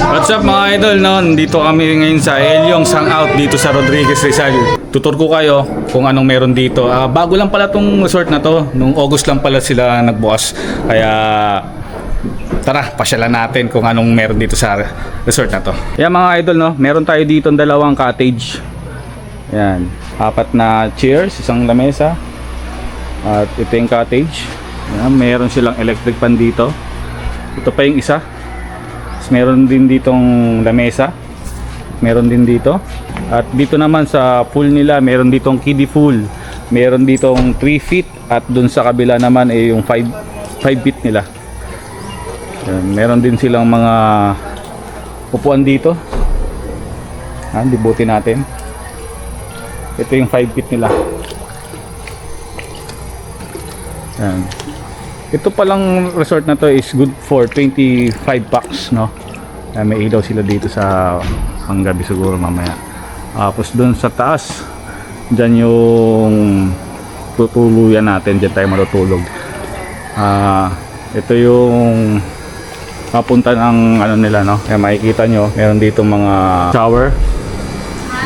What's up mga idol, no? Dito kami ngayon sa Elyong Hangout dito sa Rodriguez Rizal. Tutur ko kayo kung anong meron dito. Bago lang pala tong resort na to. Nung August lang pala sila nagbukas. Kaya tara, pasyalan natin kung anong meron dito sa resort na to. Yan mga idol, no? Meron tayo dito dalawang cottage. Yan, 4 na chairs, isang lamesa. At ito yung cottage. Yan, meron silang electric fan dito. Ito pa yung isa. Meron din ditong lamesa. Meron din dito. At dito naman sa pool nila, meron ditong kiddie pool. Meron ditong 3 feet. At dun sa kabila naman ay yung 5 feet nila. Yan, meron din silang mga upuan dito. Dibutin natin. Ito yung 5 feet nila. Yan. Ito palang resort na to is good for 25 bucks, no? May ilaw sila dito sa hanggabi siguro mamaya. Tapos doon sa taas, dyan yung tutuluyan natin, dyan tayo matutulog. Ito yung papunta ng ano nila, no? Kaya makikita nyo, meron dito mga shower,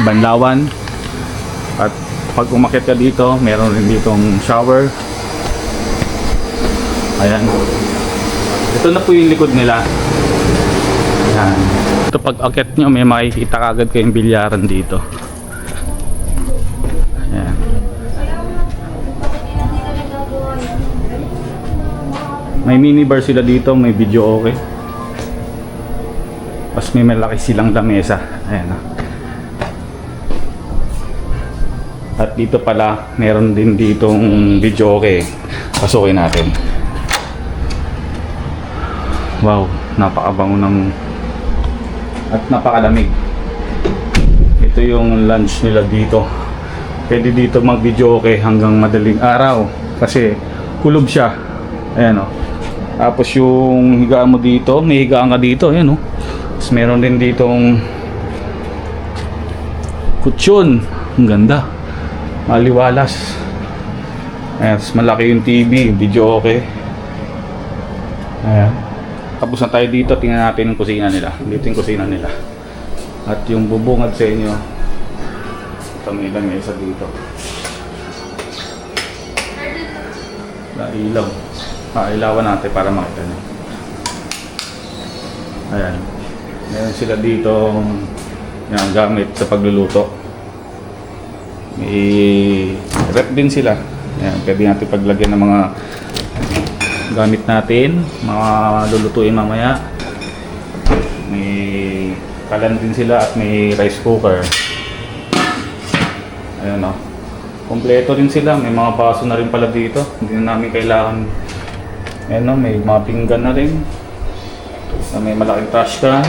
banlawan. At pag umakyat ka dito, meron rin ditong shower. Ayan. Ito na po yung likod nila. Ayan. Ito pag akyat nyo, may makikita kagad kayong bilyaran dito. Ayan. May minibar sila dito, may video okay. Tapos may malaki silang lamesa. Ayan. At dito pala, meron din ditong video okay. Pasukin natin. Wow, napakabango ng at napakalamig. Ito yung lunch nila dito. Pwede dito mag-video okay hanggang madaling araw kasi kulob siya. Ayan o. Tapos yung higaan mo dito, may higaan ka dito. Ayan o. Tapos meron din ditong kutsyon. Ang ganda. Maliwalas. Ayan, tapos malaki yung TV, video okay. Ayan. Tapos na tayo dito, tingnan natin yung kusina nila. Dito yung kusina nila. At yung bubungad sa inyo, ito may lamesa dito. Ilaw. Ilawan natin para makita nyo. Ayan. Meron sila dito yung gamit sa pagluluto. May rep din sila. Ayan, pwede natin paglagyan ng mga gamit natin, mga lulutuin mamaya. May kalan din sila at may rice cooker. Ayan o. Kompleto din sila. May mga baso na rin pala dito. Hindi na namin kailangan. Ayan o, may mga pinggan na rin. May malaking trash can.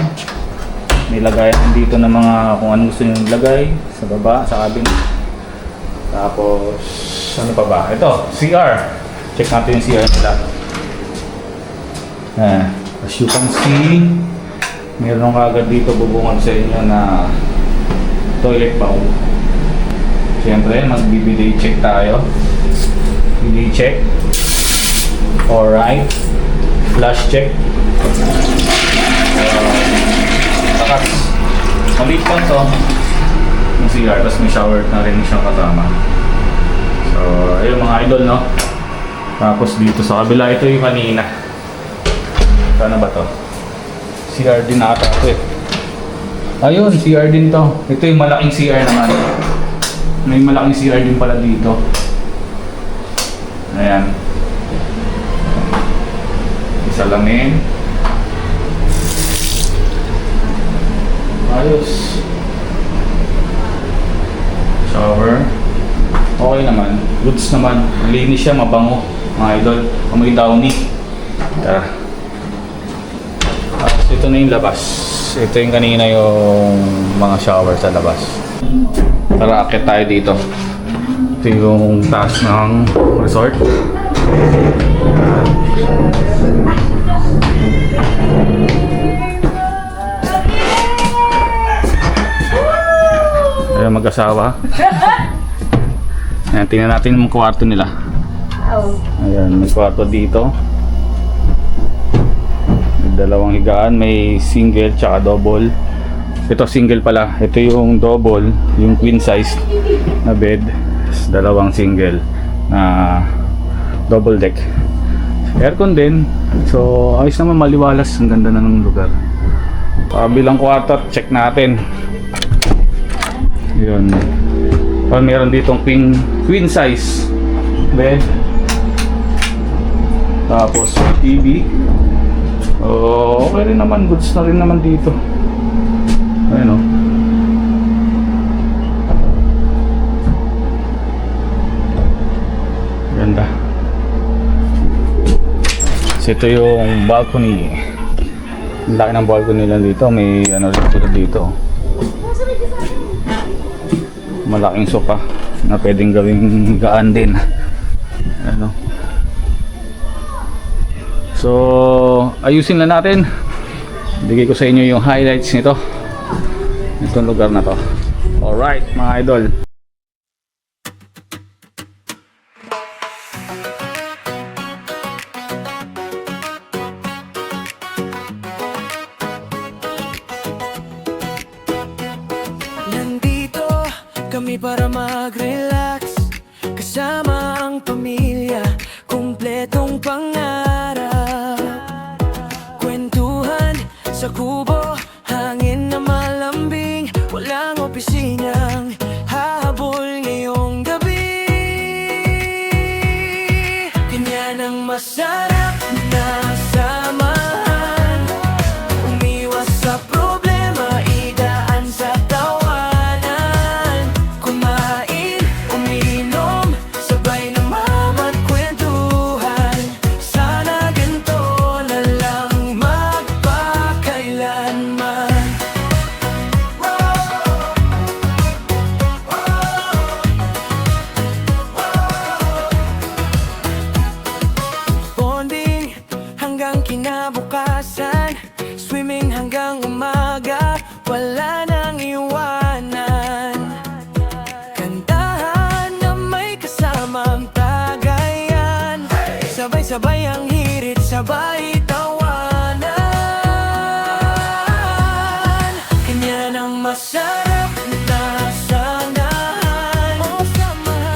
May lagayan dito ng mga kung anong gusto nyo lagay. Sa baba, sa cabin. Tapos, ano pa ba? Ito, CR. Check natin yung CR nila. As you can see, meron kagad dito bubungan sa inyo na toilet bowl. Siyempre, mag-BBD check tayo. BBD check. Alright. Flush check. Takas. Maliit lang to. Yung CR, tapos may shower na rin siyang kasama. So, ayun mga idol, no? Tapos dito sa kabila, ito yung kanina. Ano ba to? CR din ata ito eh. Ayun, CR din to. Ito yung malaking CR naman. May malaking CR din pala dito. Ayan. Salamin. Ayos. Shower. Okay naman. Goods naman. Malinis siya, mabango. Mga idol. Amoy downy. Tara. Ito na yung labas. Ito yung kanina yung mga shower sa labas. Tara, akit tayo dito. Ito yung taas ng resort. Ayan, mag-asawa. Ayan, tingnan natin yung kwarto nila. Ayan, may kwarto dito. dalawang higaan, may single tsaka double. Ito single pala, ito yung double, yung queen size na bed, dalawang single na double deck. Aircon din, so ayos naman, maliwalas, ang ganda na ng lugar. Bilang kwarto, check natin. Yun. Meron ditong queen size bed. Tapos TV. Okay rin naman, goods na rin naman dito. Ayun o. Ganda. So ito yung balcony. Ang laki ng balcony nila dito. May ano rin sila dito. Malaking sofa na pwedeng gawing higaan din. Ano. So, ayusin na natin. Bigay ko sa inyo yung highlights nito. Itong lugar na to. Alright, mga idol. Nandito kami para mag-relax, kasama ang pamilya, kumpletong pangarap. Kwentuhan sa kubo, hangin na malambing, walang opisinang hahabol ngayong gabi. Ganyan ang masarap na samahan, umiwas sa problema, idaan sa tawanan. Kumain, uminom, sabay na mamagkwentuhan. Sana ganito na lang magpakailanman. Bonding hanggang kinabukasan, swimming hanggang umaga, wala nang iwanan. Kantahan na may kasamang tagayan, sabay-sabay ang hirit, sabay tawanan. Ganyan ang masarap na sanahan,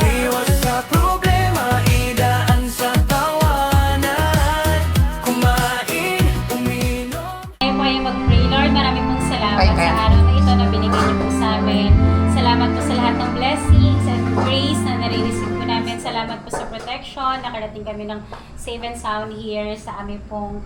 iwas sa problema, idaan sa tawanan. Kumain, uminom. Tayo po ay mag-pray. Lord, maraming pong salamat sa araw na ito na binigay niyo po sa amin. Salamat po sa lahat ng blessings and grace na nare-receive po namin. Salamat po sa protection. Nakarating kami ng safe and sound here sa aming pong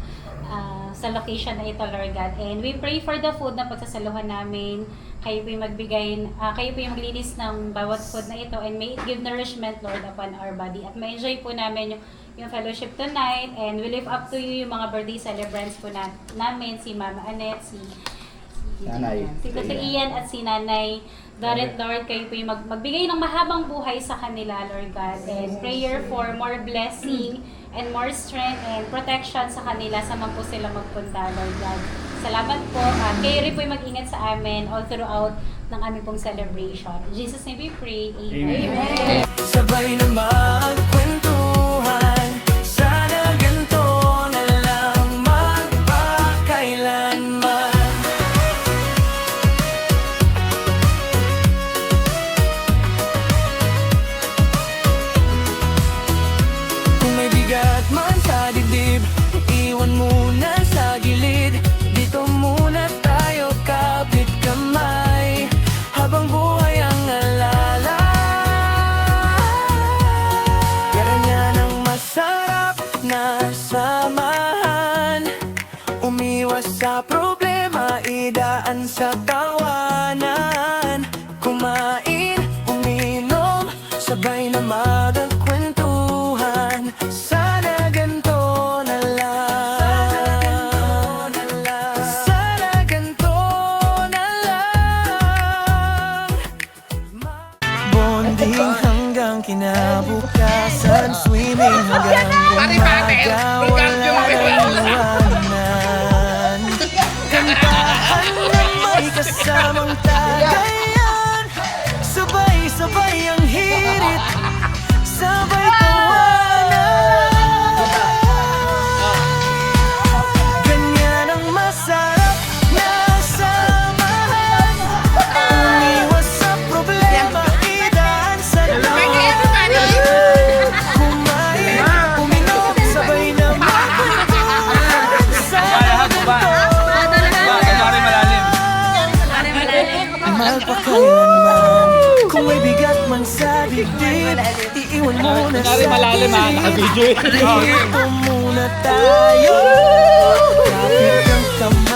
sa location na ito, Lord God. And we pray for the food na pagsasaluhan namin. Kayo po yung magbigay, kayo po yung maglinis ng bawat food na ito, and may it give nourishment, Lord, upon our body. At ma-enjoy po namin yung fellowship tonight, and we lift up to you yung mga birthday celebrants po namin, si Mama Annette, si Tito Ian at si Nanay Dorette, Lord. Kayo po yung magbigay ng mahabang buhay sa kanila, Lord God. And prayer for more blessing and more strength and protection sa kanila sa man po sila magpunta, Lord God. Salamat po. Kayo rin po yung mag-ingat sa amin all throughout ng aming pong celebration. In Jesus' name we pray. Amen. Amen. Sabay na magkwentuhan, sana ganito na lang magpakailanman. Kung may bigat man sa dibdib, iwan muna sa gilid. Dito muna tayo kapit kamay, habang buhay ang alala. Ganyan ang masarap na samahan, umiwas sa problema, idaan sa tawanan. Kumain, uminom, sabay na magkwentuhan. Sana ganito na lang, sana ganito na lang. Bonding hanggang kinabukasan, swimming hanggang umaga, wala nang iwanan. Kantahan na may kasama sa dibdib. Iiwan muna sa Kunyari malalim ha, gilid. naka-video eh. Dito muna tayo. Kapit ang kamay.